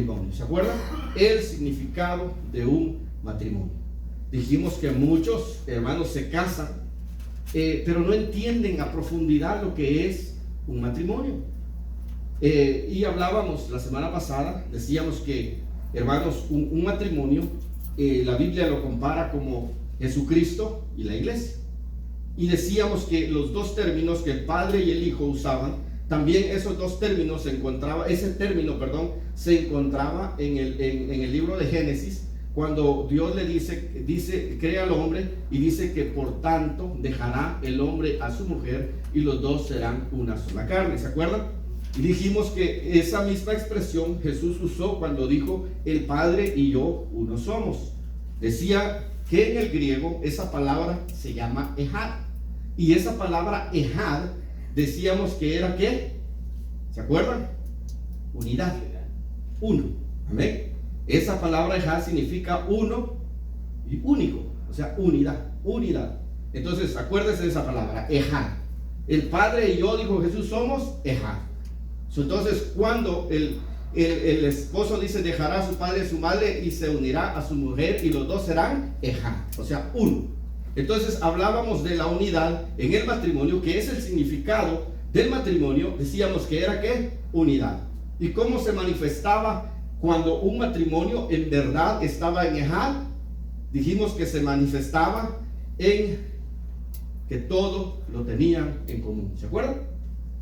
matrimonio. ¿Se acuerdan? El significado de un matrimonio. Dijimos que muchos hermanos se casan, pero no entienden a profundidad lo que es un matrimonio. Y hablábamos la semana pasada, decíamos que, hermanos, un matrimonio, la Biblia lo compara como Jesucristo y la iglesia. Y decíamos que los dos términos que el Padre y el Hijo usaban, también esos dos términos ese término se encontraba en el libro de Génesis, cuando Dios le dice, crea al hombre y dice que por tanto dejará el hombre a su mujer y los dos serán una sola carne. ¿Se acuerdan? Y dijimos que esa misma expresión Jesús usó cuando dijo, el Padre y yo uno somos. Decía que en el griego esa palabra se llama ejad. Y esa palabra ejad decíamos que era ¿qué? ¿Se acuerdan? Unidad. Uno. Amén. Esa palabra ejad significa uno y único. O sea, unidad. Entonces, acuérdense de esa palabra, ejad. El Padre y yo, dijo Jesús, somos ejad. Entonces, cuando el esposo dice, dejará a su padre y a su madre y se unirá a su mujer y los dos serán ejad. O sea, uno. Entonces hablábamos de la unidad en el matrimonio, que es el significado del matrimonio. Decíamos que era ¿qué? Unidad. ¿Y cómo se manifestaba cuando un matrimonio en verdad estaba en ejad? Dijimos que se manifestaba en que todo lo tenían en común. ¿Se acuerdan?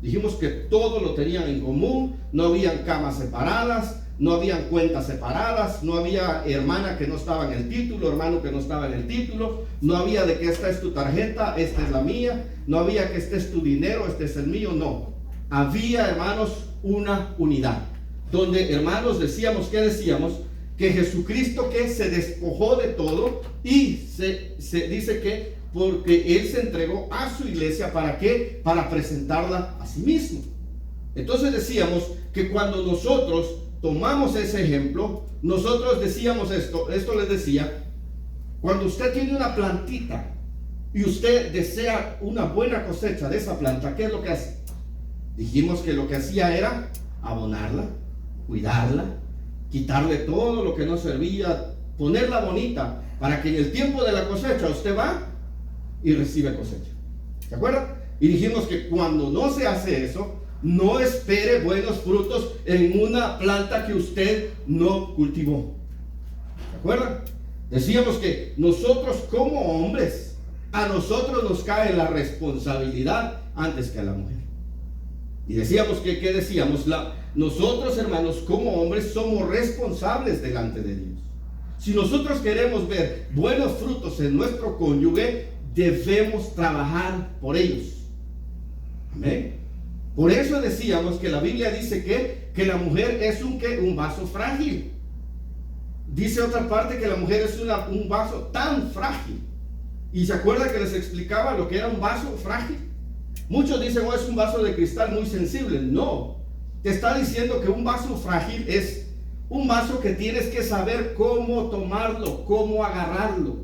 Dijimos que todo lo tenían en común, no habían camas separadas, no habían cuentas separadas, no había hermana que no estaba en el título, hermano que no estaba en el título, no había de que esta es tu tarjeta, esta es la mía, no había que este es tu dinero, este es el mío, no. Había, hermanos, una unidad, donde, hermanos, decíamos que Jesucristo que se despojó de todo y se dice que porque Él se entregó a su iglesia, ¿para qué? Para presentarla a sí mismo. Entonces decíamos que cuando nosotros tomamos ese ejemplo, nosotros decíamos esto les decía, cuando usted tiene una plantita y usted desea una buena cosecha de esa planta, ¿qué es lo que hace? Dijimos que lo que hacía era abonarla, cuidarla, quitarle todo lo que no servía, ponerla bonita, para que en el tiempo de la cosecha usted va y recibe cosecha. ¿Se acuerdan? Y dijimos que cuando no se hace eso, no espere buenos frutos en una planta que usted no cultivó. ¿Se acuerdan? Decíamos que nosotros como hombres, a nosotros nos cae la responsabilidad antes que a la mujer. Y decíamos que, ¿qué decíamos? Nosotros, hermanos, como hombres somos responsables delante de Dios. Si nosotros queremos ver buenos frutos en nuestro cónyuge, debemos trabajar por ellos. Amén. Por eso decíamos que la Biblia dice que la mujer es un vaso frágil. Dice otra parte que la mujer es un vaso tan frágil. ¿Y se acuerda que les explicaba lo que era un vaso frágil? Muchos dicen, es un vaso de cristal muy sensible. No, te está diciendo que un vaso frágil es un vaso que tienes que saber cómo tomarlo, cómo agarrarlo.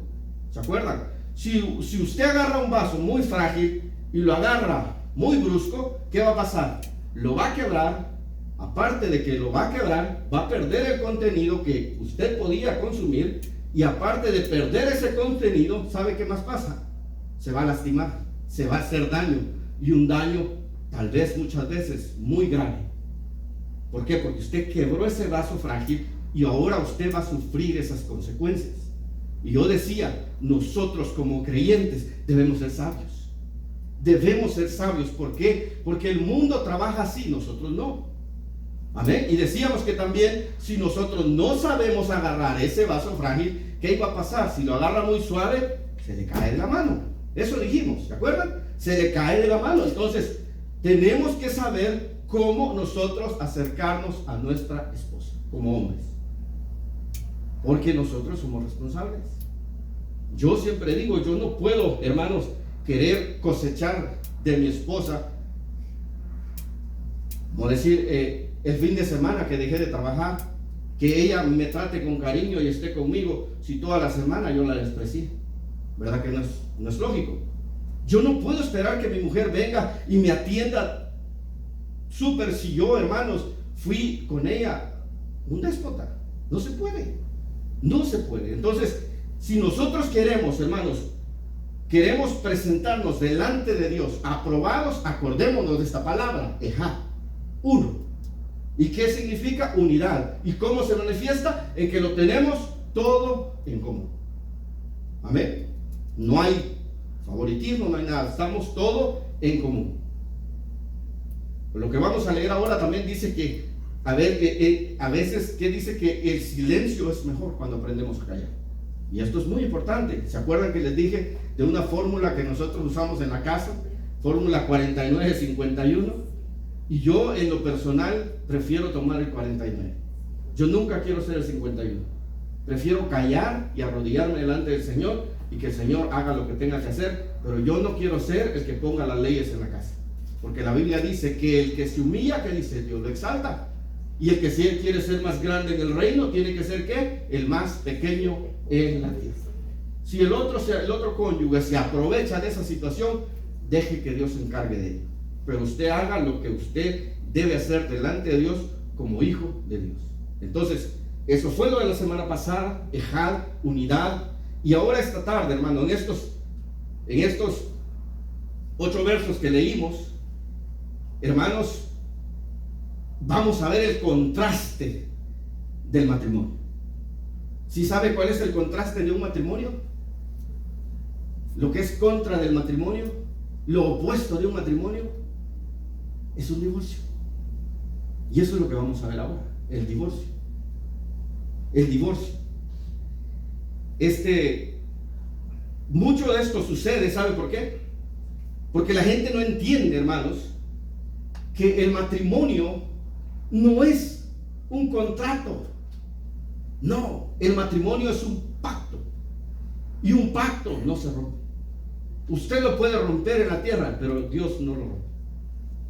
¿Se acuerdan? Si usted agarra un vaso muy frágil y lo agarra muy brusco, ¿qué va a pasar? Lo va a quebrar. Aparte de que lo va a quebrar, va a perder el contenido que usted podía consumir. Y aparte de perder ese contenido, ¿sabe qué más pasa? Se va a lastimar, se va a hacer daño. Y un daño, tal vez, muchas veces, muy grave. ¿Por qué? Porque usted quebró ese vaso frágil y ahora usted va a sufrir esas consecuencias. Y yo decía, nosotros como creyentes debemos ser sabios. Debemos ser sabios. ¿Por qué? Porque el mundo trabaja así, nosotros no. Amén. Y decíamos que también, si nosotros no sabemos agarrar ese vaso frágil, ¿qué iba a pasar? Si lo agarra muy suave, se le cae de la mano. Eso dijimos, ¿se acuerdan? Se le cae de la mano. Entonces, tenemos que saber cómo nosotros acercarnos a nuestra esposa, como hombres. Porque nosotros somos responsables. Yo siempre digo, yo no puedo, hermanos, querer cosechar de mi esposa, como decir, el fin de semana que dejé de trabajar, que ella me trate con cariño y esté conmigo, si toda la semana yo la desprecié. ¿Verdad que no es lógico? Yo no puedo esperar que mi mujer venga y me atienda súper si yo, hermanos, fui con ella un déspota. No se puede. No se puede. Entonces, si nosotros queremos, hermanos, queremos presentarnos delante de Dios aprobados, acordémonos de esta palabra, ejá, uno. ¿Y qué significa unidad? ¿Y cómo se manifiesta? En que lo tenemos todo en común. Amén. No hay favoritismo, no hay nada, estamos todo en común. Lo que vamos a leer ahora también dice que, a veces, ¿qué dice? Que el silencio es mejor cuando aprendemos a callar. Y esto es muy importante. ¿Se acuerdan que les dije de una fórmula que nosotros usamos en la casa? Fórmula 49-51. Y yo en lo personal prefiero tomar el 49. Yo nunca quiero ser el 51. Prefiero callar y arrodillarme delante del Señor y que el Señor haga lo que tenga que hacer, pero yo no quiero ser el que ponga las leyes en la casa. Porque la Biblia dice que el que se humilla, ¿qué dice? Dios lo exalta. Y el que si él quiere ser más grande en el reino, tiene que ser ¿qué? El más pequeño en la tierra. Si el otro cónyuge se aprovecha de esa situación, deje que Dios se encargue de ello. Pero usted haga lo que usted debe hacer delante de Dios como hijo de Dios. Entonces, eso fue lo de la semana pasada, ejad, unidad. Y ahora esta tarde, hermano, en estos 8 versos que leímos, hermanos, vamos a ver el contraste del matrimonio. ¿Sí sabe cuál es el contraste de un matrimonio? Lo que es contra del matrimonio, lo opuesto de un matrimonio, es un divorcio. Y eso es lo que vamos a ver ahora, el divorcio. El divorcio. Mucho de esto sucede, ¿sabe por qué? Porque la gente no entiende, hermanos, que el matrimonio no es un contrato. No, el matrimonio es un pacto. Y un pacto no se rompe. Usted lo puede romper en la tierra, pero Dios no lo rompe.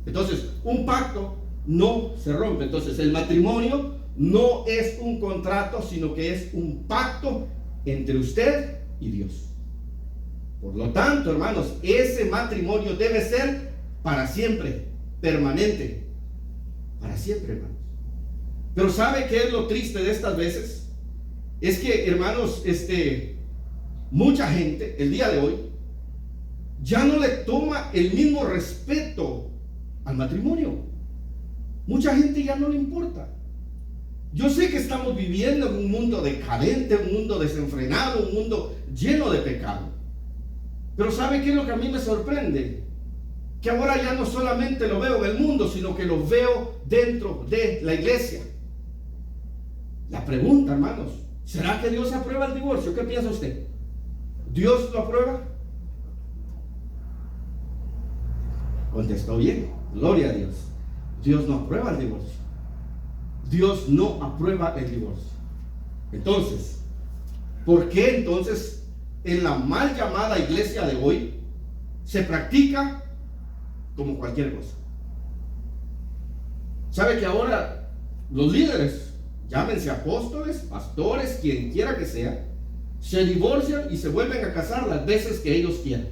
Entonces, un pacto no se rompe. Entonces, el matrimonio no es un contrato, sino que es un pacto entre usted y Dios. Por lo tanto, hermanos, ese matrimonio debe ser para siempre, permanente. Para siempre, hermanos. Pero ¿sabe qué es lo triste de estas veces? Es que, hermanos, mucha gente, el día de hoy, ya no le toma el mismo respeto al matrimonio. Mucha gente ya no le importa. Yo sé que estamos viviendo en un mundo decadente, un mundo desenfrenado, un mundo lleno de pecado. Pero ¿sabe qué es lo que a mí me sorprende? Que ahora ya no solamente lo veo en el mundo, sino que lo veo dentro de la iglesia. La pregunta, hermanos, ¿será que Dios aprueba el divorcio? ¿Qué piensa usted? ¿Dios lo aprueba? Contestó bien, gloria a Dios. Dios no aprueba el divorcio. Dios no aprueba el divorcio. Entonces, ¿por qué entonces en la mal llamada iglesia de hoy se practica como cualquier cosa? ¿Sabe que ahora los líderes, llámense apóstoles, pastores, quien quiera que sea, se divorcian y se vuelven a casar las veces que ellos quieran?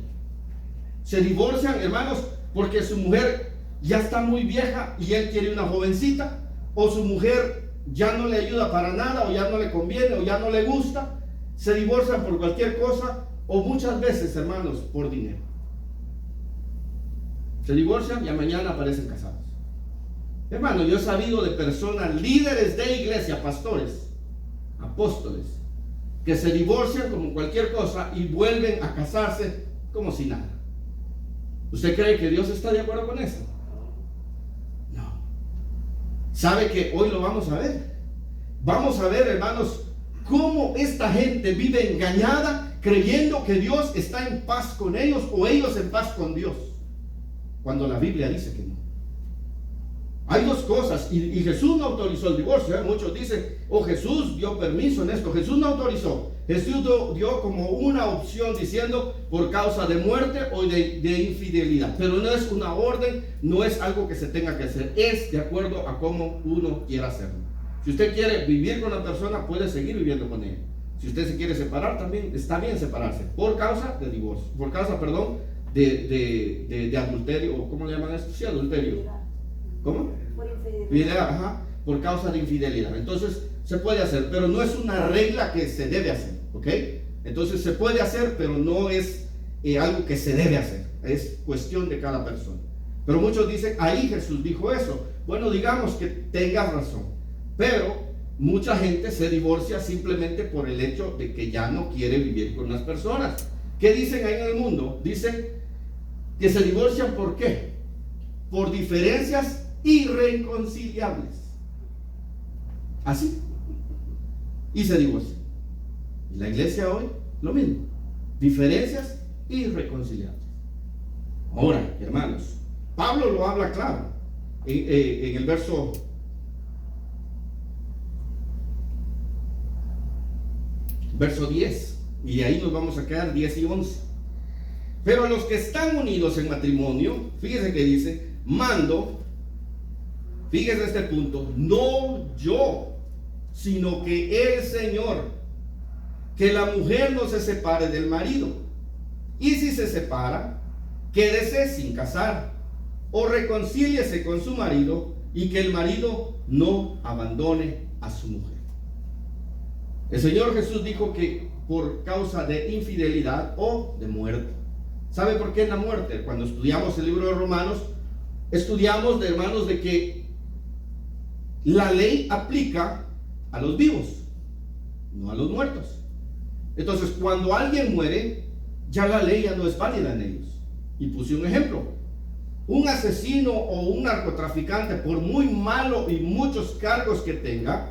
Se divorcian, hermanos, porque su mujer ya está muy vieja y él quiere una jovencita, o su mujer ya no le ayuda para nada, o ya no le conviene, o ya no le gusta. Se divorcian por cualquier cosa, o muchas veces, hermanos, por dinero. Se divorcian y mañana aparecen casados. Hermano, yo he sabido de personas, líderes de iglesia, pastores, apóstoles, que se divorcian como cualquier cosa y vuelven a casarse como si nada. ¿Usted cree que Dios está de acuerdo con eso? No. ¿Sabe que hoy lo vamos a ver? Vamos a ver, hermanos, cómo esta gente vive engañada, creyendo que Dios está en paz con ellos o ellos en paz con Dios, cuando la Biblia dice que no. Hay dos cosas, y Jesús no autorizó el divorcio. Muchos dicen, oh, Jesús dio permiso en esto. Jesús no autorizó. Jesús dio como una opción diciendo por causa de muerte o de infidelidad. Pero no es una orden, no es algo que se tenga que hacer. Es de acuerdo a cómo uno quiera hacerlo. Si usted quiere vivir con la persona, puede seguir viviendo con ella. Si usted se quiere separar, también está bien separarse. Por causa de divorcio. Por causa, perdón, de adulterio. ¿O cómo le llaman esto? Sí, adulterio. ¿Cómo? Por infidelidad. Ajá. por causa de infidelidad. Entonces se puede hacer, pero no es una regla que se debe hacer, ¿ok? Entonces se puede hacer, pero no es algo que se debe hacer, es cuestión de cada persona. Pero muchos dicen, ahí Jesús dijo eso. Bueno, digamos que tengas razón, pero mucha gente se divorcia simplemente por el hecho de que ya no quiere vivir con las personas. ¿Qué dicen ahí en el mundo? Dicen que se divorcian ¿por qué? Por diferencias irreconciliables. Así. Y se divorcian. Y la iglesia hoy, lo mismo. Diferencias irreconciliables. Ahora, hermanos, Pablo lo habla claro en el verso 10, y ahí nos vamos a quedar 10 y 11. Pero a los que están unidos en matrimonio, fíjese que dice, mando, fíjese este punto, no yo, sino que el Señor, que la mujer no se separe del marido, y si se separa, quédese sin casar, o reconcíliese con su marido, y que el marido no abandone a su mujer. El Señor Jesús dijo que por causa de infidelidad o de muerte. ¿Sabe por qué la muerte? Cuando estudiamos el libro de Romanos, estudiamos, de hermanos, de que la ley aplica a los vivos, no a los muertos. Entonces, cuando alguien muere, ya la ley ya no es válida en ellos. Y puse un ejemplo. Un asesino o un narcotraficante, por muy malo y muchos cargos que tenga,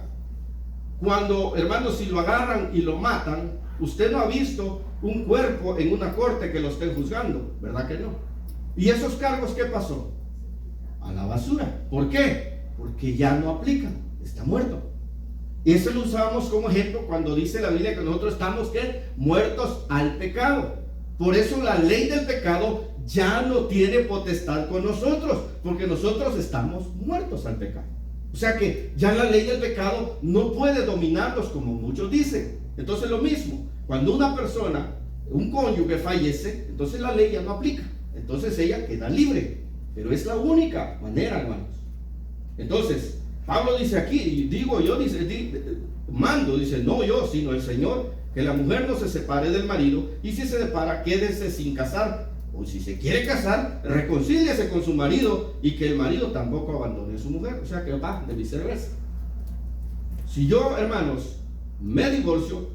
cuando, hermanos, si lo agarran y lo matan, usted no ha visto un cuerpo en una corte que lo estén juzgando, ¿verdad que no? ¿Y esos cargos qué pasó? A la basura. ¿Por qué? Porque ya no aplican, está muerto. Y eso lo usamos como ejemplo cuando dice la Biblia que nosotros estamos, ¿qué? Muertos al pecado. Por eso la ley del pecado ya no tiene potestad con nosotros, porque nosotros estamos muertos al pecado. O sea que ya la ley del pecado no puede dominarnos como muchos dicen. Entonces lo mismo, cuando una persona, un cónyuge fallece, entonces la ley ya no aplica. Entonces ella queda libre. Pero es la única manera, hermanos. Entonces, Pablo dice aquí, y digo yo, mando, dice, no yo, sino el Señor, que la mujer no se separe del marido, y si se separa, quédese sin casar. O si se quiere casar, reconcíliese con su marido, y que el marido tampoco abandone a su mujer. O sea que va de viceversa. Si yo, hermanos, me divorcio,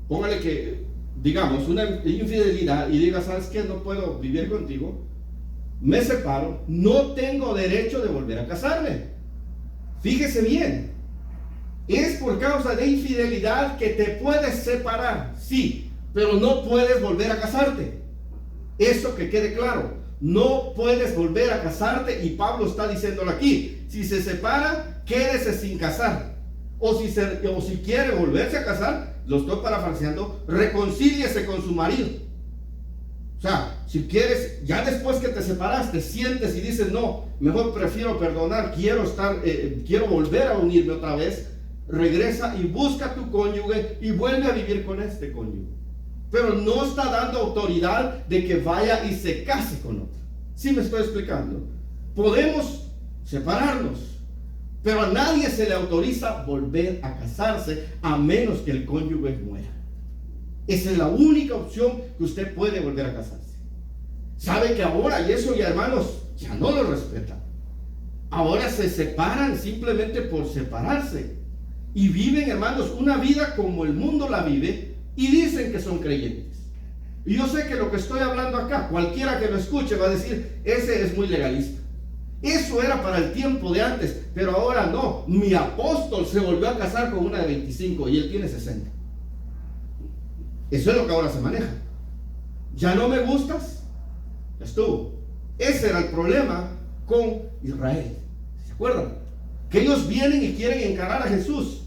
póngale que, digamos, una infidelidad, y diga, ¿sabes qué? No puedo vivir contigo, me separo, no tengo derecho de volver a casarme. Fíjese bien, es por causa de infidelidad que te puedes separar, sí, pero no puedes volver a casarte. Eso que quede claro, no puedes volver a casarte, y Pablo está diciéndolo aquí. Si se separa, quédese sin casar. O si quiere volverse a casar, lo estoy parafraseando, reconcíliese con su marido. O sea, si quieres, ya después que te separaste, sientes y dices, no, mejor prefiero perdonar, quiero volver a unirme otra vez, regresa y busca a tu cónyuge y vuelve a vivir con este cónyuge. Pero no está dando autoridad de que vaya y se case con otro. ¿Sí me estoy explicando? Podemos separarnos, pero a nadie se le autoriza volver a casarse a menos que el cónyuge muera. Esa es la única opción que usted puede volver a casarse. Sabe que ahora, y eso ya, hermanos, ya no lo respetan. Ahora se separan simplemente por separarse y viven, hermanos, una vida como el mundo la vive, y dicen que son creyentes. Y yo sé que lo que estoy hablando acá, cualquiera que lo escuche va a decir, ese es muy legalista. Eso era para el tiempo de antes, pero ahora no. Mi apóstol se volvió a casar con una de 25 y él tiene 60. Eso es lo que ahora se maneja. ¿Ya no me gustas? Ya estuvo. Ese era el problema con Israel. ¿Se acuerdan? Que ellos vienen y quieren encarar a Jesús.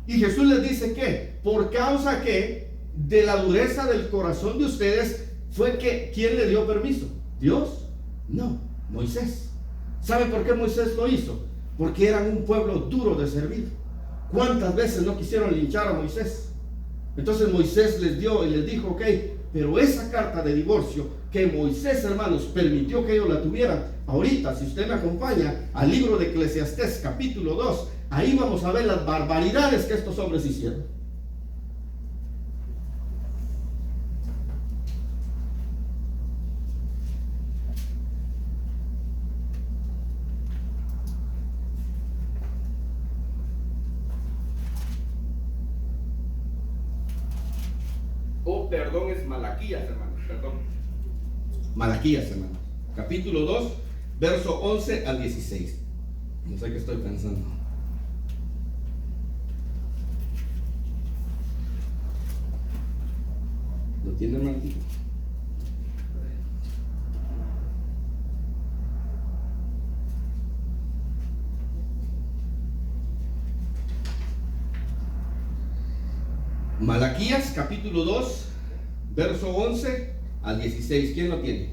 Y Jesús les dice que, por causa que de la dureza del corazón de ustedes, fue que, ¿quién le dio permiso? ¿Dios? No, Moisés. ¿Sabe por qué Moisés lo hizo? Porque eran un pueblo duro de servir. ¿Cuántas veces no quisieron linchar a Moisés? Entonces Moisés les dio y les dijo, ok, pero esa carta de divorcio que Moisés, hermanos, permitió que ellos la tuvieran, ahorita, si usted me acompaña al libro de Eclesiastés capítulo 2, ahí vamos a ver las barbaridades que estos hombres hicieron. Perdón, es Malaquías, hermanos, perdón. Malaquías, hermanos. Capítulo 2, verso 11 al 16. No sé qué estoy pensando. ¿Lo tiene, hermano? Malaquías, capítulo 2, verso 11 al 16. ¿Quién lo tiene?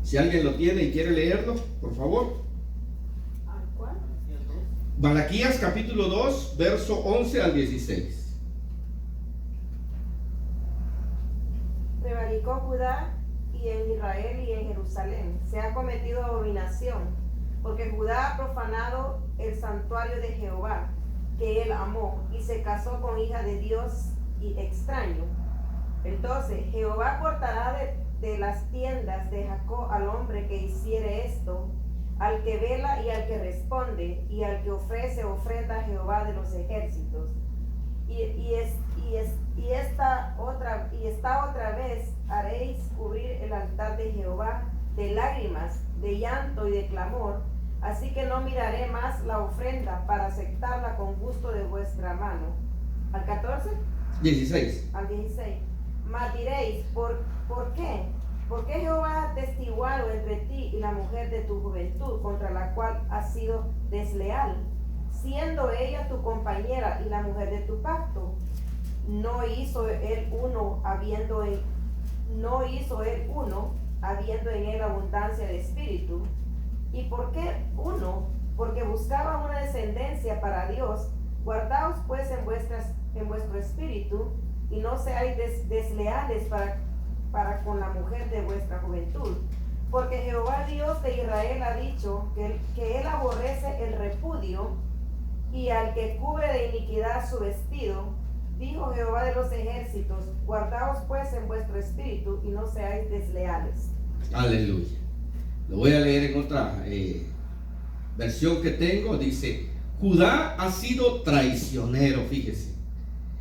Si alguien lo tiene y quiere leerlo, por favor. Malaquías, capítulo 2, verso 11 al 16. Prevaricó Judá y en Israel y en Jerusalén se ha cometido abominación, porque Judá ha profanado el santuario de Jehová, que él amó, y se casó con hija de Dios y extraño. Entonces Jehová cortará de las tiendas de Jacob al hombre que hiciere esto, al que vela y al que responde, y al que ofrece ofrenda a Jehová de los ejércitos. Esta otra vez haréis cubrir el altar de Jehová de lágrimas, de llanto y de clamor. Así que no miraré más la ofrenda para aceptarla con gusto de vuestra mano. ¿Al 14? 16. Al 16. Mas diréis, ¿por qué? ¿Por qué Jehová ha testiguado entre ti y la mujer de tu juventud, contra la cual has sido desleal, siendo ella tu compañera y la mujer de tu pacto? ¿No hizo él uno habiendo en él abundancia de espíritu? ¿Y por qué uno? Porque buscaba una descendencia para Dios. Guardaos pues en vuestro espíritu, y no seáis desleales para con la mujer de vuestra juventud. Porque Jehová Dios de Israel ha dicho que él aborrece el repudio, y al que cubre de iniquidad su vestido. Dijo Jehová de los ejércitos: guardaos pues en vuestro espíritu, y no seáis desleales. Aleluya. Lo voy a leer en otra versión que tengo. Dice: Judá ha sido traicionero, fíjese.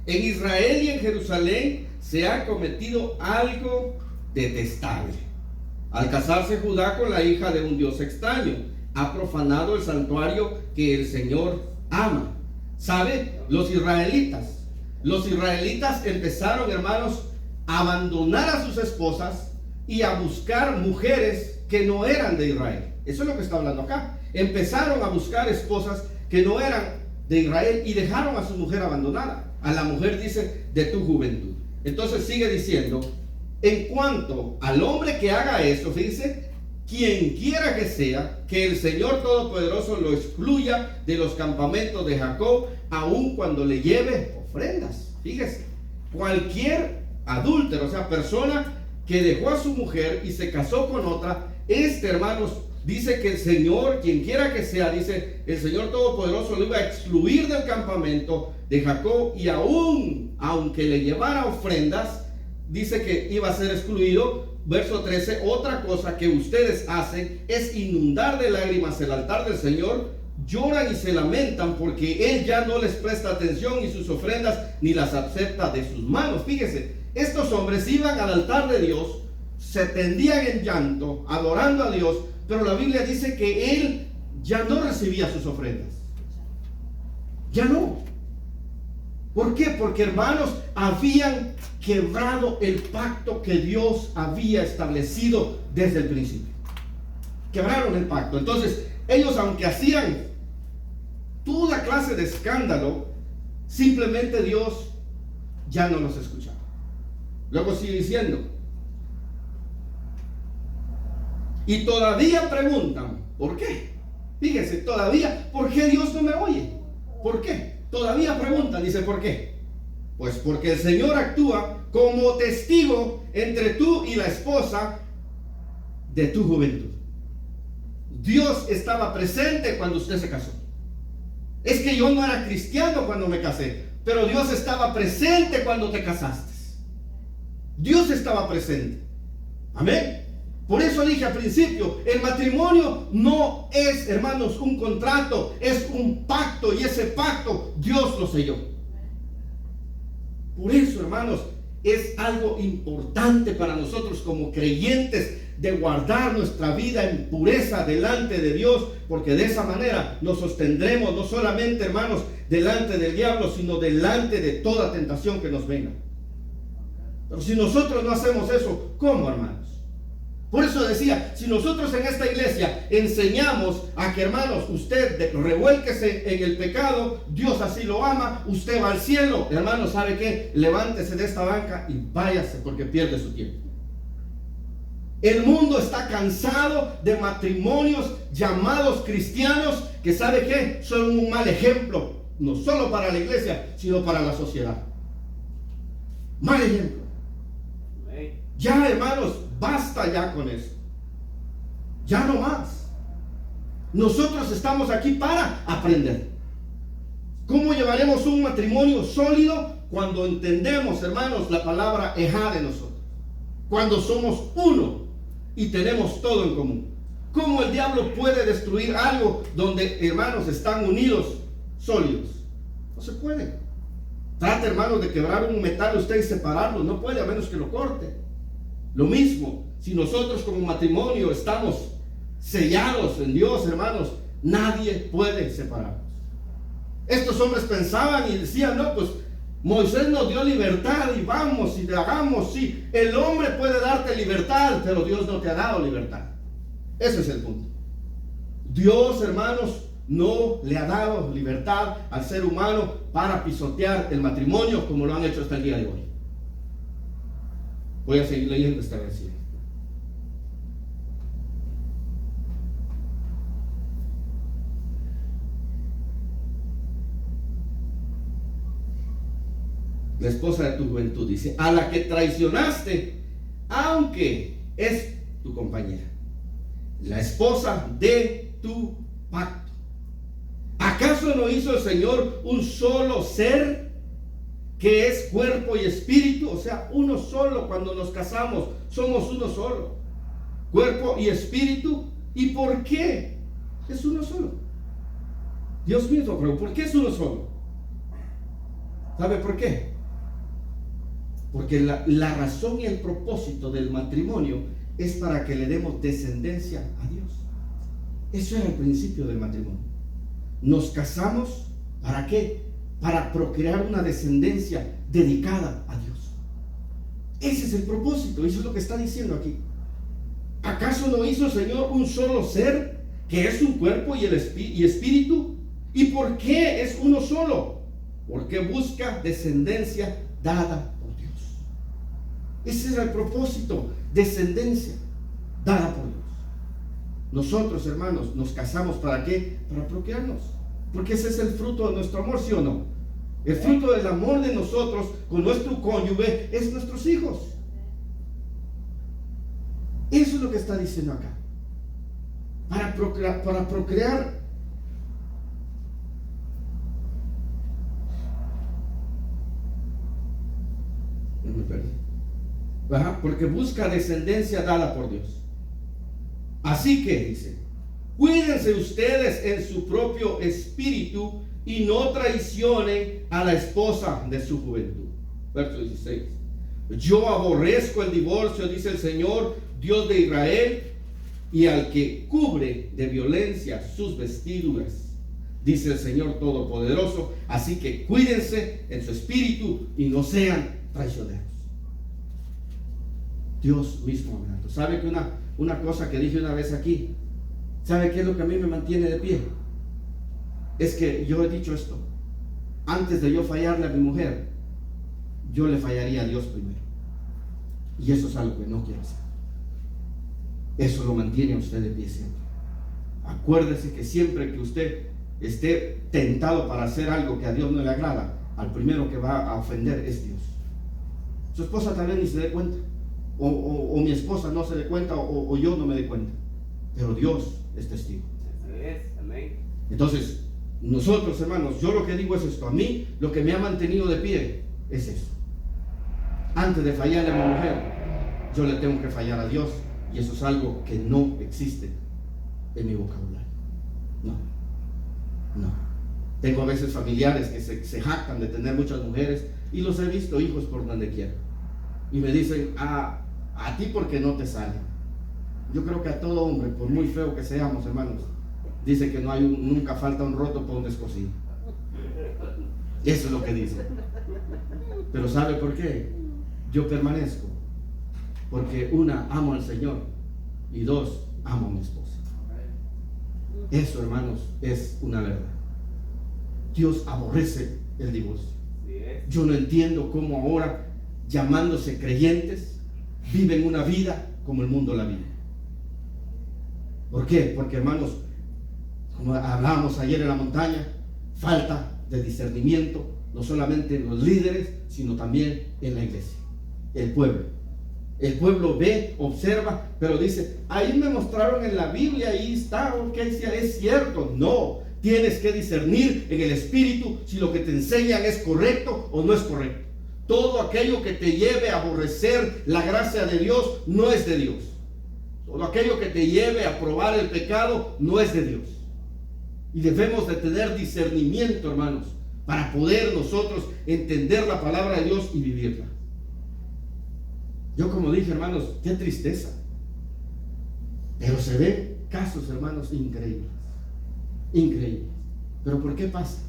En Israel y en Jerusalén se ha cometido algo detestable. Al casarse Judá con la hija de un dios extraño, ha profanado el santuario que el Señor ama. ¿Sabe? Los israelitas empezaron, hermanos, a abandonar a sus esposas y a buscar mujeres que no eran de Israel. Eso es lo que está hablando acá. Empezaron a buscar esposas que no eran de Israel y dejaron a su mujer abandonada. A la mujer dice: de tu juventud. Entonces sigue diciendo: en cuanto al hombre que haga esto, fíjese, quien quiera que sea, que el Señor Todopoderoso lo excluya de los campamentos de Jacob, aun cuando le lleve ofrendas. Fíjese, cualquier adúltero, o sea, persona que dejó a su mujer y se casó con otra, hermanos, dice que el Señor, quien quiera que sea, dice, el Señor Todopoderoso lo iba a excluir del campamento de Jacob, y aún, aunque le llevara ofrendas, dice que iba a ser excluido. Verso 13, otra cosa que ustedes hacen es inundar de lágrimas el altar del Señor. Lloran y se lamentan porque Él ya no les presta atención, y sus ofrendas ni las acepta de sus manos. Fíjese, estos hombres iban al altar de Dios, se tendían en llanto, adorando a Dios, pero la Biblia dice que Él ya no recibía sus ofrendas. Ya no. ¿Por qué? Porque, hermanos, habían quebrado el pacto que Dios había establecido desde el principio. Quebraron el pacto. Entonces, ellos, aunque hacían toda clase de escándalo, simplemente Dios ya no los escuchaba. Luego sigue diciendo: y todavía preguntan, ¿por qué? Fíjense, todavía, ¿por qué Dios no me oye? ¿Por qué? Todavía preguntan, dice, ¿por qué? Pues porque el Señor actúa como testigo entre tú y la esposa de tu juventud. Dios estaba presente cuando usted se casó. Es que yo no era cristiano cuando me casé, pero Dios estaba presente cuando te casaste. Dios estaba presente. Amén. Por eso dije al principio, el matrimonio no es, hermanos, un contrato, es un pacto, y ese pacto Dios lo selló. Por eso, hermanos, es algo importante para nosotros como creyentes de guardar nuestra vida en pureza delante de Dios, porque de esa manera nos sostendremos no solamente, hermanos, delante del diablo, sino delante de toda tentación que nos venga. Pero si nosotros no hacemos eso, ¿cómo, hermanos? Por eso decía, si nosotros en esta iglesia enseñamos a que, hermanos, usted revuélquese en el pecado, Dios así lo ama, usted va al cielo, hermanos, ¿sabe qué? Levántese de esta banca y váyase, porque pierde su tiempo. El mundo está cansado de matrimonios llamados cristianos que, ¿sabe qué? Son un mal ejemplo, no solo para la iglesia, sino para la sociedad. Mal ejemplo. Ya, hermanos, basta ya con eso. Ya no más. Nosotros estamos aquí para aprender. ¿Cómo llevaremos un matrimonio sólido? Cuando entendemos, hermanos, la palabra ejá de nosotros. Cuando somos uno y tenemos todo en común. ¿Cómo el diablo puede destruir algo donde, hermanos, están unidos, sólidos? No se puede. Trate, hermanos, de quebrar un metal usted y separarlo. No puede, a menos que lo corte. Lo mismo, si nosotros como matrimonio estamos sellados en Dios, hermanos, nadie puede separarnos. Estos hombres pensaban y decían, no, pues Moisés nos dio libertad y vamos y hagamos, sí. El hombre puede darte libertad, pero Dios no te ha dado libertad. Ese es el punto. Dios, hermanos, no le ha dado libertad al ser humano para pisotear el matrimonio como lo han hecho hasta el día de hoy. Voy a seguir leyendo esta versión. La esposa de tu juventud dice, a la que traicionaste, aunque es tu compañera, la esposa de tu pacto. ¿Acaso no hizo el Señor un solo ser que es cuerpo y espíritu? O sea, uno solo. Cuando nos casamos somos uno solo, cuerpo y espíritu. ¿Y por qué es uno solo? Dios mío, pero ¿por qué es uno solo? ¿Sabe por qué? Porque la razón y el propósito del matrimonio es para que le demos descendencia a Dios. Eso era el principio del matrimonio. Nos casamos, ¿para qué? Para procrear una descendencia dedicada a Dios. Ese es el propósito, eso es lo que está diciendo aquí. ¿Acaso no hizo el Señor un solo ser, que es un cuerpo y espíritu? ¿Y por qué es uno solo? Porque busca descendencia dada por Dios. Ese era el propósito, descendencia dada por Dios. Nosotros, hermanos, nos casamos, ¿para qué? Para procrearnos. Porque ese es el fruto de nuestro amor, ¿sí o no? El fruto del amor de nosotros con nuestro cónyuge es nuestros hijos. Eso es lo que está diciendo acá. Para procrear. No me perdí. Porque busca descendencia dada por Dios. Así que dice, cuídense ustedes en su propio espíritu y no traicionen a la esposa de su juventud. Verso 16. Yo aborrezco el divorcio, dice el Señor, Dios de Israel, y al que cubre de violencia sus vestiduras, dice el Señor Todopoderoso. Así que cuídense en su espíritu y no sean traicioneros. Dios mismo hablando. ¿Sabe que una cosa que dije una vez aquí? ¿Sabe qué es lo que a mí me mantiene de pie? Es que yo he dicho esto: antes de yo fallarle a mi mujer, yo le fallaría a Dios primero. Y eso es algo que no quiero hacer. Eso lo mantiene a usted de pie siempre. Acuérdese que siempre que usted esté tentado para hacer algo que a Dios no le agrada, al primero que va a ofender es Dios. Su esposa tal vez ni se dé cuenta, o mi esposa no se dé cuenta, o yo no me dé cuenta, pero Dios es testigo. Así es, amén. Entonces, nosotros, hermanos, yo lo que digo es esto: a mí lo que me ha mantenido de pie es eso. Antes de fallarle a mi mujer, yo le tengo que fallar a Dios, y eso es algo que no existe en mi vocabulario. No. Tengo a veces familiares que se jactan de tener muchas mujeres, y los he visto hijos por donde quiera, y me dicen: a ti porque no te sale. Yo creo que a todo hombre, por muy feo que seamos, hermanos, dice que nunca falta un roto por un descosido. Eso es lo que dice. Pero ¿sabe por qué? Yo permanezco porque una, amo al Señor, y dos, amo a mi esposa. Eso, hermanos, es una verdad. Dios aborrece el divorcio. Yo no entiendo cómo ahora, llamándose creyentes, viven una vida como el mundo la vive. ¿Por qué? Porque, hermanos, como hablábamos ayer en la montaña, falta de discernimiento, no solamente en los líderes, sino también en la iglesia, el pueblo. El pueblo ve, observa, pero dice: ahí me mostraron en la Biblia, ahí está, ok, si es cierto. No, tienes que discernir en el espíritu si lo que te enseñan es correcto o no es correcto. Todo aquello que te lleve a aborrecer la gracia de Dios no es de Dios. Todo aquello que te lleve a probar el pecado no es de Dios. Y debemos de tener discernimiento, hermanos, para poder nosotros entender la palabra de Dios y vivirla. Yo, como dije, hermanos, qué tristeza. Pero se ven casos, hermanos, increíbles. Increíbles. ¿Pero por qué pasa?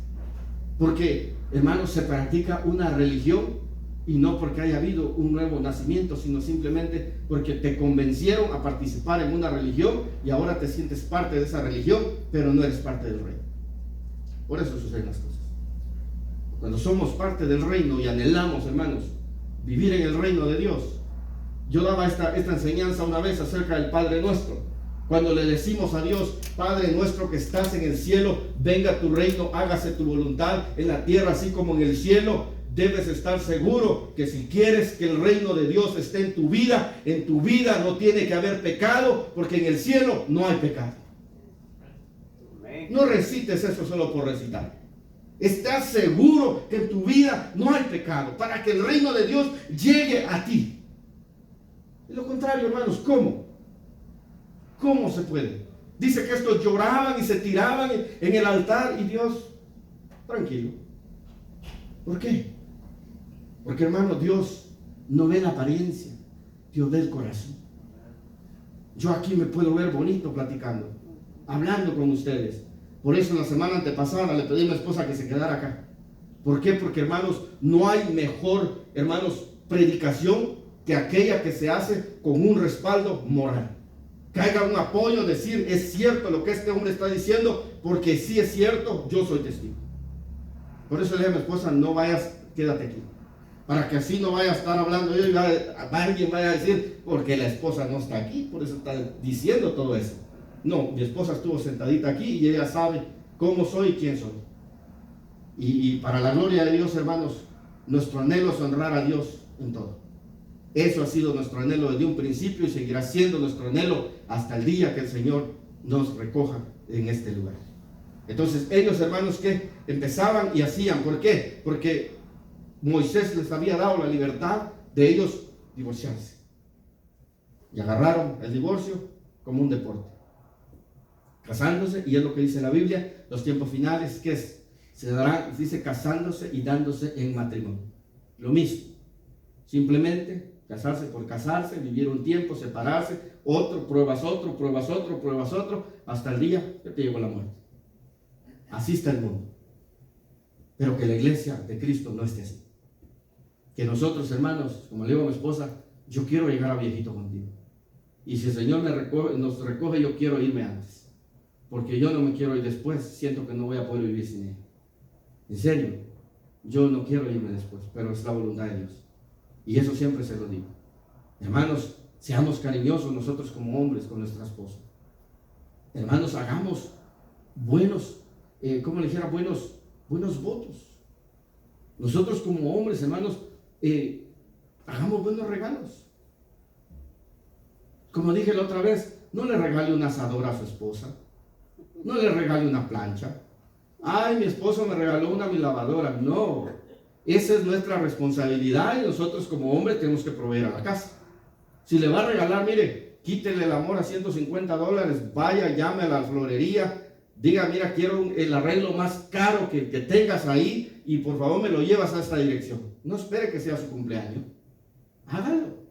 Porque, hermanos, se practica una religión, y no porque haya habido un nuevo nacimiento, sino simplemente porque te convencieron a participar en una religión y ahora te sientes parte de esa religión, pero no eres parte del reino. Por eso suceden las cosas. Cuando somos parte del reino y anhelamos, hermanos, vivir en el reino de Dios. Yo daba esta enseñanza una vez acerca del Padre Nuestro. Cuando le decimos a Dios: Padre nuestro que estás en el cielo, venga tu reino, hágase tu voluntad en la tierra así como en el cielo. Debes estar seguro que si quieres que el reino de Dios esté en tu vida no tiene que haber pecado, porque en el cielo no hay pecado. No recites eso solo por recitar. Estás seguro que en tu vida no hay pecado, para que el reino de Dios llegue a ti. De lo contrario, hermanos, ¿cómo? ¿Cómo se puede? Dice que estos lloraban y se tiraban en el altar, y Dios, tranquilo. ¿Por qué? Porque, hermano, Dios no ve la apariencia, Dios ve el corazón. Yo aquí me puedo ver bonito platicando, hablando con ustedes. Por eso en la semana antepasada le pedí a mi esposa que se quedara acá. ¿Por qué? Porque, hermanos, no hay mejor, hermanos, predicación que aquella que se hace con un respaldo moral. Que haya un apoyo, decir: es cierto lo que este hombre está diciendo, porque si es cierto, yo soy testigo. Por eso le dije a mi esposa: no vayas, quédate aquí, para que así no vaya a estar hablando yo y alguien vaya a decir: porque la esposa no está aquí, por eso está diciendo todo eso. No, mi esposa estuvo sentadita aquí y ella sabe cómo soy y quién soy. Y para la gloria de Dios, hermanos, nuestro anhelo es honrar a Dios en todo. Eso ha sido nuestro anhelo desde un principio y seguirá siendo nuestro anhelo hasta el día que el Señor nos recoja en este lugar. Entonces ellos, hermanos, que empezaban y hacían. ¿Por qué? Porque Moisés les había dado la libertad de ellos divorciarse. Y agarraron el divorcio como un deporte. Casándose, y es lo que dice la Biblia, los tiempos finales, que se darán, dice, casándose y dándose en matrimonio. Lo mismo. Simplemente casarse por casarse, vivir un tiempo, separarse, pruebas otro, hasta el día que te llegó la muerte. Así está el mundo. Pero que la iglesia de Cristo no esté así. Que nosotros, hermanos, como le digo a mi esposa, yo quiero llegar a viejito contigo. Y si el Señor nos recoge, yo quiero irme antes. Porque yo no me quiero ir después, siento que no voy a poder vivir sin ella. En serio, yo no quiero irme después, pero es la voluntad de Dios. Y eso siempre se lo digo. Hermanos, seamos cariñosos nosotros como hombres con nuestra esposa. Hermanos, hagamos buenos, buenos votos. Nosotros como hombres, hermanos, hagamos buenos regalos. Como dije la otra vez, no le regale una asadora a su esposa, no le regale una plancha. Ay, mi esposo me regaló una mi lavadora. No, esa es nuestra responsabilidad y nosotros como hombres tenemos que proveer a la casa. Si le va a regalar, mire, quítele el amor a $150, vaya, llame a la florería, diga, mira, quiero el arreglo más caro que tengas ahí y por favor me lo llevas a esta dirección. No espere que sea su cumpleaños, hágalo.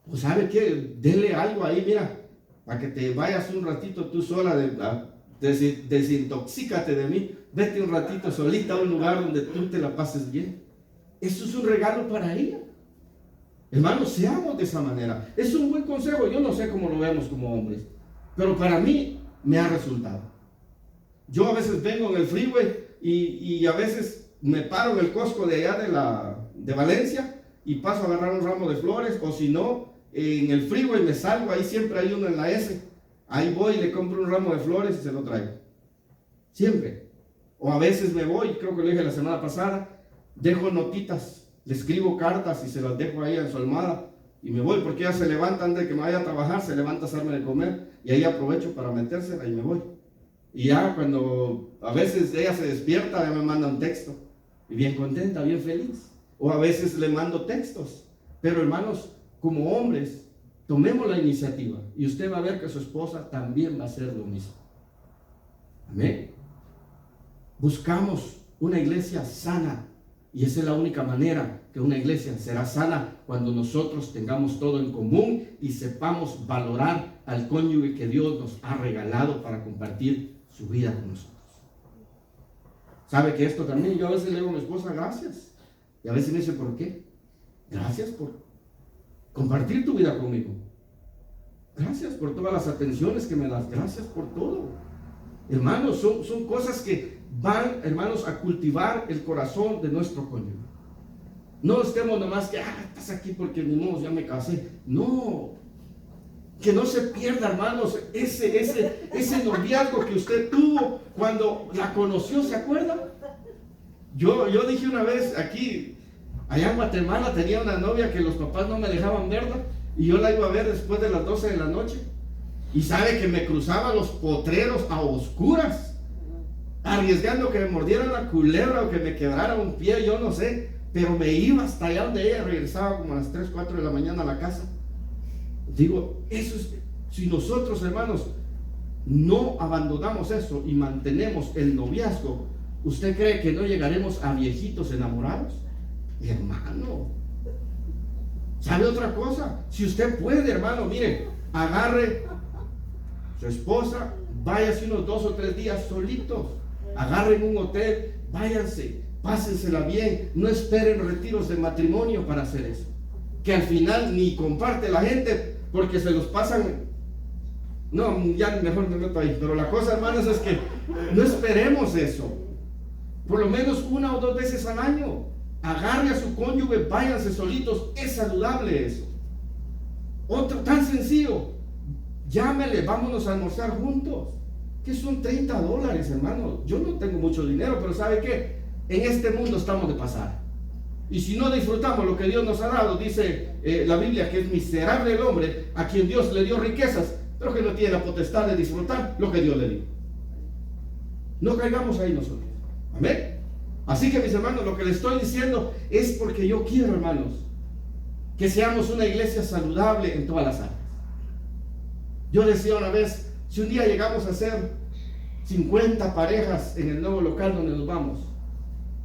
Pues ¿sabe qué? Dele algo ahí, mira, para que te vayas un ratito tú sola, desintoxícate de mí, vete un ratito solita a un lugar donde tú te la pases bien. Eso es un regalo para ella. Hermanos, seamos de esa manera. Es un buen consejo. Yo no sé cómo lo vemos como hombres, pero para mí me ha resultado. Yo a veces vengo en el freeway y a veces me paro en el Costco de allá de Valencia y paso a agarrar un ramo de flores, o si no, en el freeway me salgo, ahí siempre hay uno en la S, ahí voy y le compro un ramo de flores y se lo traigo. Siempre. O a veces me voy, creo que lo dije la semana pasada, dejo notitas, le escribo cartas y se las dejo ahí en su almohada y me voy, porque ella se levanta antes de que me vaya a trabajar, se levanta a hacerme de comer y ahí aprovecho para metérsela y me voy. Y ya cuando a veces ella se despierta, ya me manda un texto y bien contenta, bien feliz. O a veces le mando textos. Pero hermanos, como hombres, tomemos la iniciativa y usted va a ver que su esposa también va a hacer lo mismo. Amén. Buscamos una iglesia sana. Y esa es la única manera que una iglesia será sana, cuando nosotros tengamos todo en común y sepamos valorar al cónyuge que Dios nos ha regalado para compartir su vida con nosotros. ¿Sabe que esto también? Yo a veces le digo a mi esposa, gracias. Y a veces me dice, ¿por qué? Gracias por compartir tu vida conmigo. Gracias por todas las atenciones que me das. Gracias por todo. Hermanos, son cosas que van, hermanos, a cultivar el corazón de nuestro cónyuge. No estemos nomás que, estás aquí porque ni modo, ya me casé. No, que no se pierda, hermanos, ese noviazgo que usted tuvo cuando la conoció, ¿se acuerda? Yo dije una vez aquí, allá en Guatemala, tenía una novia que los papás no me dejaban verla y yo la iba a ver después de las 12 de la noche. Y sabe que me cruzaba los potreros a oscuras, arriesgando que me mordieran la culebra o que me quebrara un pie, yo no sé, pero me iba hasta allá donde ella regresaba como a las 3, 4 de la mañana a la casa. Digo, eso es, si nosotros, hermanos, no abandonamos eso y mantenemos el noviazgo, ¿usted cree que no llegaremos a viejitos enamorados? Hermano, ¿sabe otra cosa? Si usted puede, hermano, mire, agarre su esposa, váyase unos 2 o 3 días solitos, agarren un hotel, váyanse, pásensela bien, no esperen retiros de matrimonio para hacer eso, que al final ni comparte la gente porque se los pasan. No, ya mejor me meto ahí, pero la cosa, hermanos, es que no esperemos eso. Por lo menos 1 o 2 veces al año agarre a su cónyuge, váyanse solitos, es saludable eso. Otro tan sencillo, llámele, vámonos a almorzar juntos. Que son $30, hermano. Yo no tengo mucho dinero, pero ¿sabe qué? En este mundo estamos de pasar. Y si no disfrutamos lo que Dios nos ha dado, dice la Biblia que es miserable el hombre a quien Dios le dio riquezas, pero que no tiene la potestad de disfrutar lo que Dios le dio. No caigamos ahí nosotros. Amén. Así que, mis hermanos, lo que les estoy diciendo es porque yo quiero, hermanos, que seamos una iglesia saludable en todas las áreas. Yo decía una vez, si un día llegamos a ser 50 parejas en el nuevo local donde nos vamos,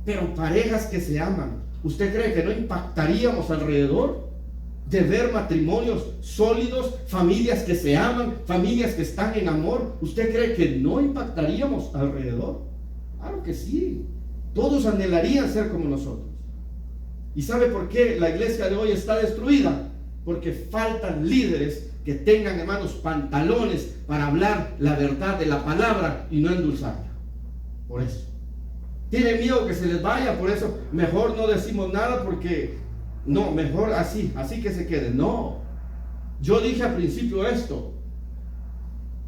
pero parejas que se aman, ¿usted cree que no impactaríamos alrededor de ver matrimonios sólidos, familias que se aman, familias que están en amor? ¿Usted cree que no impactaríamos alrededor? Claro que sí. Todos anhelarían ser como nosotros. ¿Y sabe por qué la iglesia de hoy está destruida? Porque faltan líderes que tengan, hermanos, pantalones para hablar la verdad de la palabra y no endulzarla. Por eso. Tiene miedo que se les vaya, por eso mejor no decimos nada, porque no, mejor así que se quede. No. Yo dije al principio esto.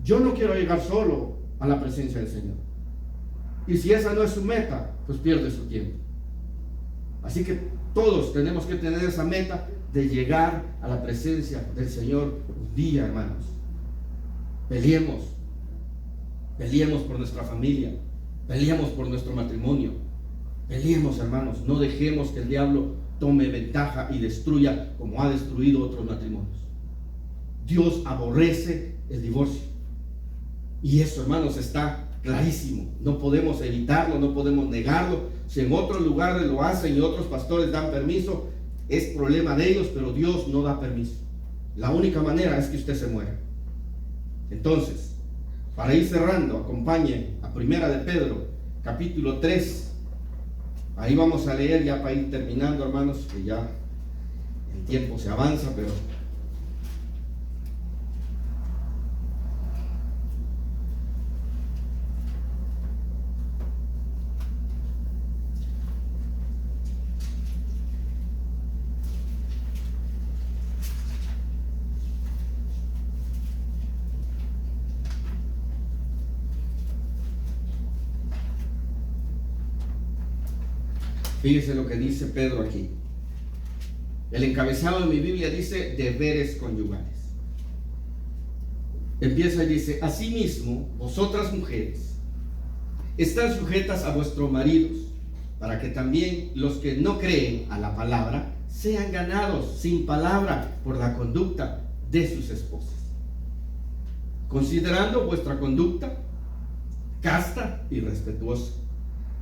Yo no quiero llegar solo a la presencia del Señor. Y si esa no es su meta, pues pierde su tiempo. Así que todos tenemos que tener esa meta de llegar a la presencia del Señor un día, hermanos. Peleemos por nuestra familia, peleemos por nuestro matrimonio, peleemos, hermanos. No dejemos que el diablo tome ventaja y destruya como ha destruido otros matrimonios. Dios aborrece el divorcio, y eso, hermanos, está clarísimo. No podemos evitarlo, no podemos negarlo. Si en otros lugares lo hacen y otros pastores dan permiso, es problema de ellos, pero Dios no da permiso. La única manera es que usted se muera. Entonces, para ir cerrando, acompañen a Primera de Pedro, capítulo 3. Ahí vamos a leer ya para ir terminando, hermanos, que ya el tiempo se avanza, pero fíjese lo que dice Pedro aquí. El encabezado de mi Biblia dice deberes conyugales. Empieza y dice: asimismo, vosotras mujeres, están sujetas a vuestros maridos, para que también los que no creen a la palabra sean ganados sin palabra por la conducta de sus esposas, considerando vuestra conducta casta y respetuosa.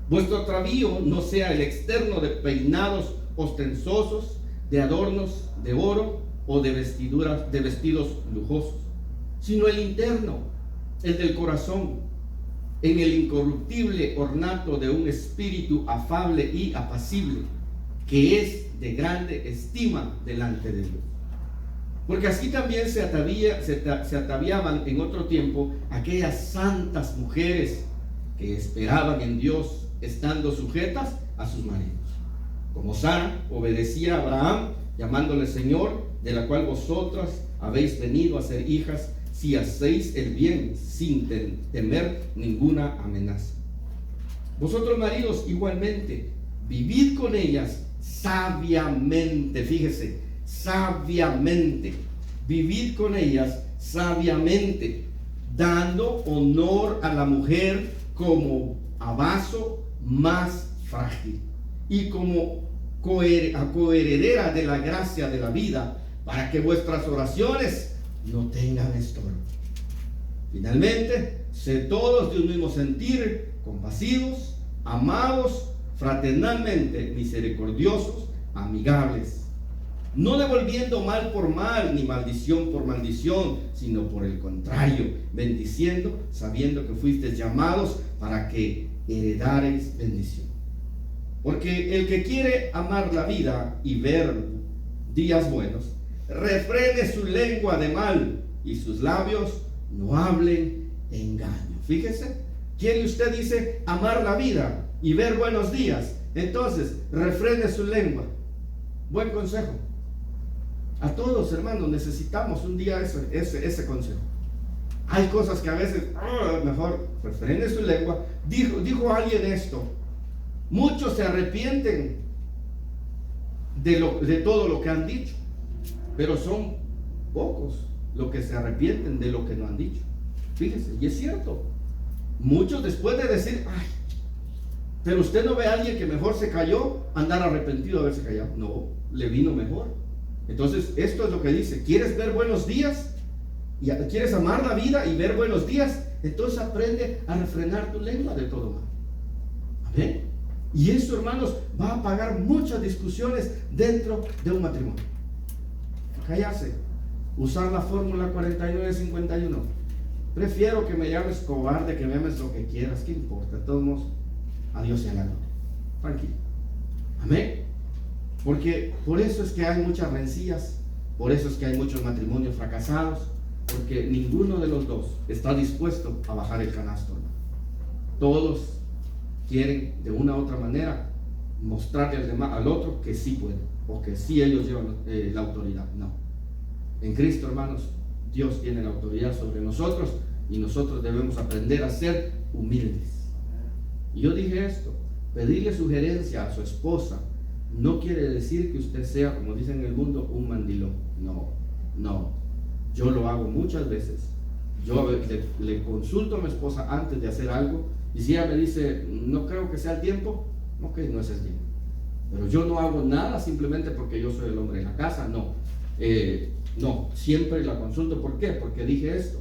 Vuestro atavío no sea el externo de peinados ostentosos, de adornos de oro o de vestidos lujosos, sino el interno, el del corazón, en el incorruptible ornato de un espíritu afable y apacible, que es de grande estima delante de Dios. Porque así también se ataviaban en otro tiempo aquellas santas mujeres que esperaban en Dios, estando sujetas a sus maridos, como Sara obedecía a Abraham, llamándole Señor, de la cual vosotras habéis venido a ser hijas, si hacéis el bien sin temer ninguna amenaza. Vosotros, maridos, igualmente, vivid con ellas sabiamente. Fíjese, sabiamente. Vivid con ellas sabiamente, dando honor a la mujer como a vaso más frágil y como coheredera de la gracia de la vida, para que vuestras oraciones no tengan estorbo. Finalmente, sed todos de un mismo sentir, compasivos, amados fraternalmente, misericordiosos, amigables, no devolviendo mal por mal, ni maldición por maldición, sino por el contrario, bendiciendo, sabiendo que fuisteis llamados para que heredaréis bendición. Porque el que quiere amar la vida y ver días buenos, refrene su lengua de mal y sus labios no hablen engaño. Fíjese, quiere usted, dice, amar la vida y ver buenos días, entonces refrene su lengua. Buen consejo. A todos, hermanos, necesitamos un día ese consejo. Hay cosas que a veces, mejor refrene su lengua. Dijo alguien esto: muchos se arrepienten de todo lo que han dicho, pero son pocos los que se arrepienten de lo que no han dicho. Fíjese, y es cierto. Muchos, después de decir, pero usted no ve a alguien que mejor se cayó, andar arrepentido de haberse callado. No, le vino mejor. Entonces, esto es lo que dice: ¿quieres ver buenos días? ¿Y quieres amar la vida y ver buenos días? Entonces aprende a refrenar tu lengua de todo mal. Amén. Y eso, hermanos, va a apagar muchas discusiones dentro de un matrimonio. Callarse. Usar la fórmula 49-51. Prefiero que me llames cobarde, que me llames lo que quieras. ¿Qué importa? De todos modos, a Dios sea la gloria. Tranquilo. Amén. Porque por eso es que hay muchas rencillas. Por eso es que hay muchos matrimonios fracasados. Porque ninguno de los dos está dispuesto a bajar el canasto, hermano. Todos quieren de una u otra manera mostrarle al otro que sí pueden, o que sí ellos llevan la autoridad. No. En Cristo, hermanos, Dios tiene la autoridad sobre nosotros, y nosotros debemos aprender a ser humildes. Y yo dije esto: pedirle sugerencia a su esposa no quiere decir que usted sea, como dicen en el mundo, un mandilón. No. Yo lo hago muchas veces. Yo le consulto a mi esposa antes de hacer algo, y si ella me dice, no creo que sea el tiempo, ok, no es el tiempo. Pero yo no hago nada simplemente porque yo soy el hombre de la casa, no. No, siempre la consulto. ¿Por qué? Porque dije esto.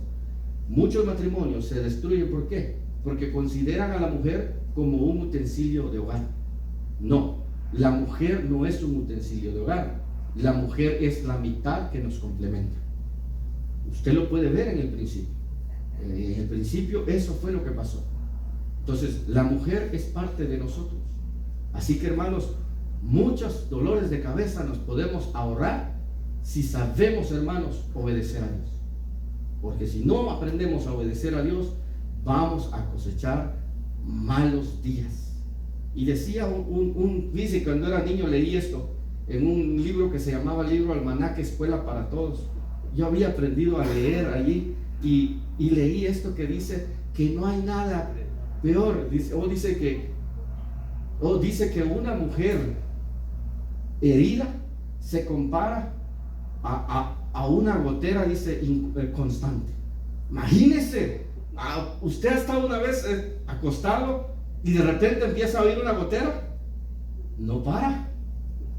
Muchos matrimonios se destruyen, ¿por qué? Porque consideran a la mujer como un utensilio de hogar. No, la mujer no es un utensilio de hogar. La mujer es la mitad que nos complementa. Usted lo puede ver en el principio. En el principio eso fue lo que pasó. Entonces, la mujer es parte de nosotros. Así que, hermanos, muchos dolores de cabeza nos podemos ahorrar si sabemos, hermanos, obedecer a Dios. Porque si no aprendemos a obedecer a Dios, vamos a cosechar malos días. Y decía dice, cuando era niño leí esto en un libro que se llamaba Libro Almanaque Escuela para Todos. Yo había aprendido a leer allí y leí esto que dice que no hay nada peor. Dice que una mujer herida se compara a una gotera, dice, constante. Imagínese, usted ha estado una vez acostado y de repente empieza a oír una gotera. No para,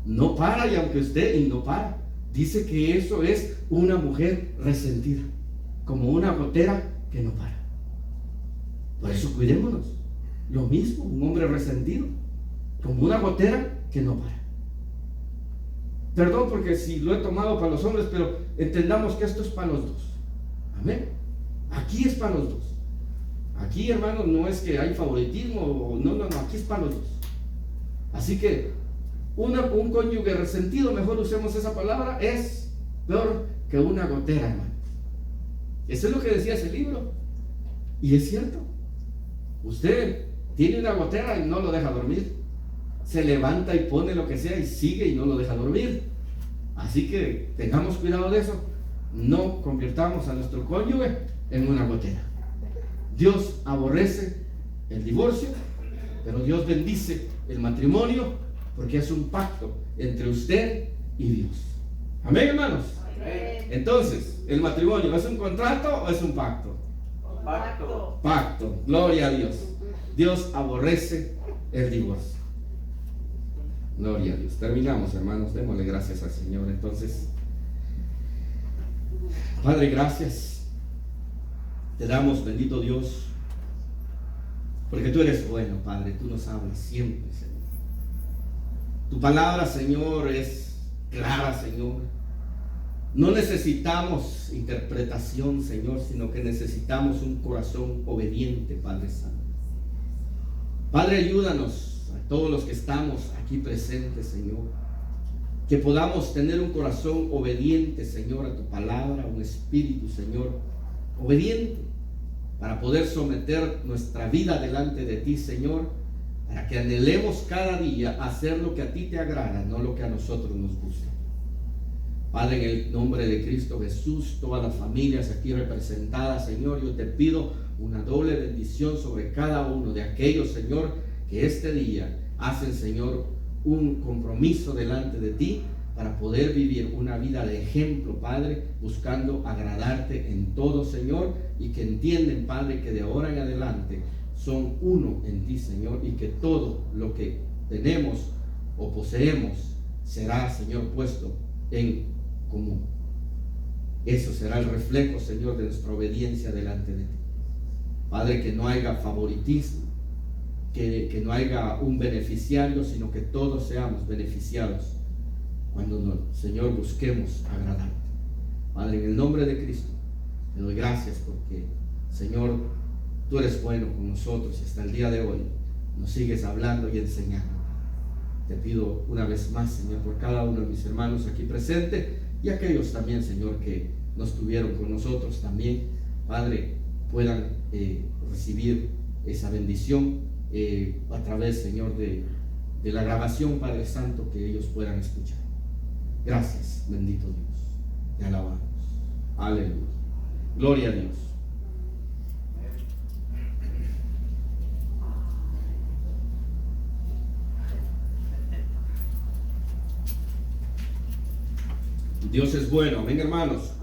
y aunque usted no para. Dice que eso es una mujer resentida, como una gotera que no para. Por eso cuidémonos. Lo mismo, un hombre resentido, como una gotera que no para. Perdón porque si lo he tomado para los hombres, pero entendamos que esto es para los dos. Amén. Aquí es para los dos. Aquí, hermanos, no es que hay favoritismo, no, aquí es para los dos. Así que un cónyuge resentido, mejor usemos esa palabra, es peor que una gotera, hermano. Eso es lo que decía ese libro. Y es cierto. Usted tiene una gotera y no lo deja dormir. Se levanta y pone lo que sea y sigue y no lo deja dormir. Así que tengamos cuidado de eso. No convirtamos a nuestro cónyuge en una gotera. Dios aborrece el divorcio, pero Dios bendice el matrimonio porque es un pacto entre usted y Dios. Amén, hermanos. Amén. Entonces, ¿el matrimonio es un contrato o es un pacto? Pacto. Gloria a Dios. Dios aborrece el divorcio. Gloria a Dios. Terminamos, hermanos. Démosle gracias al Señor. Entonces, Padre, gracias. Te damos, bendito Dios, porque tú eres bueno, Padre. Tú nos hablas siempre, Señor. Tu palabra, Señor, es clara, Señor. No necesitamos interpretación, Señor, sino que necesitamos un corazón obediente, Padre Santo. Padre, ayúdanos a todos los que estamos aquí presentes, Señor, que podamos tener un corazón obediente, Señor, a tu palabra, un espíritu, Señor, obediente, para poder someter nuestra vida delante de ti, Señor, para que anhelemos cada día hacer lo que a ti te agrada, no lo que a nosotros nos gusta. Padre, en el nombre de Cristo Jesús, todas las familias aquí representadas, Señor, yo te pido una doble bendición sobre cada uno de aquellos, Señor, que este día hacen, Señor, un compromiso delante de ti para poder vivir una vida de ejemplo, Padre, buscando agradarte en todo, Señor, y que entienden, Padre, que de ahora en adelante son uno en ti, Señor, y que todo lo que tenemos o poseemos será, Señor, puesto en común. Eso será el reflejo, Señor, de nuestra obediencia delante de ti. Padre, que no haya favoritismo, que no haya un beneficiario, sino que todos seamos beneficiados cuando, Señor, busquemos agradarte. Padre, en el nombre de Cristo, te doy gracias porque, Señor, tú eres bueno con nosotros y hasta el día de hoy nos sigues hablando y enseñando. Te pido una vez más, Señor, por cada uno de mis hermanos aquí presentes y aquellos también, Señor, que no estuvieron con nosotros también, Padre, puedan recibir esa bendición a través, Señor, de la grabación, Padre Santo, que ellos puedan escuchar. Gracias, bendito Dios. Te alabamos. Aleluya. Gloria a Dios. Dios es bueno, amén, hermanos.